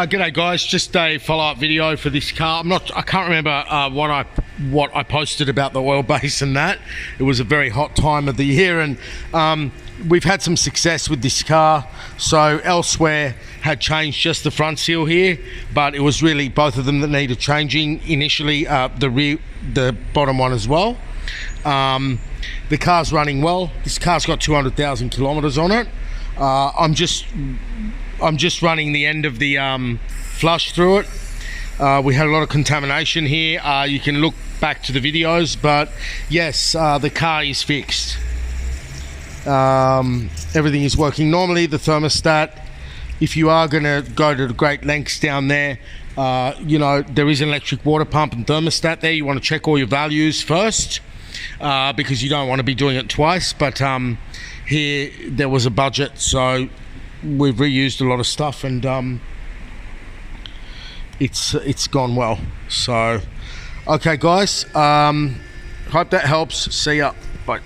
G'day guys, just a follow-up video for this car. I can't remember what I posted about the oil base and that. It was a very hot time of the year, and we've had some success with this car. So elsewhere had changed just the front seal here, but it was really both of them that needed changing. Initially the bottom one as well. The car's running well. This car's got 200,000 kilometers on it. I'm just running the end of the flush through it. We had a lot of contamination here. You can look back to the videos, but yes, the car is fixed. Everything is working normally. The thermostat, if you are going to go to the great lengths down there, you know, there is an electric water pump and thermostat there. You want to check all your values first, because you don't want to be doing it twice. But here there was a budget, so we've reused a lot of stuff, and it's gone well. So okay guys, hope that helps. See ya. Bye.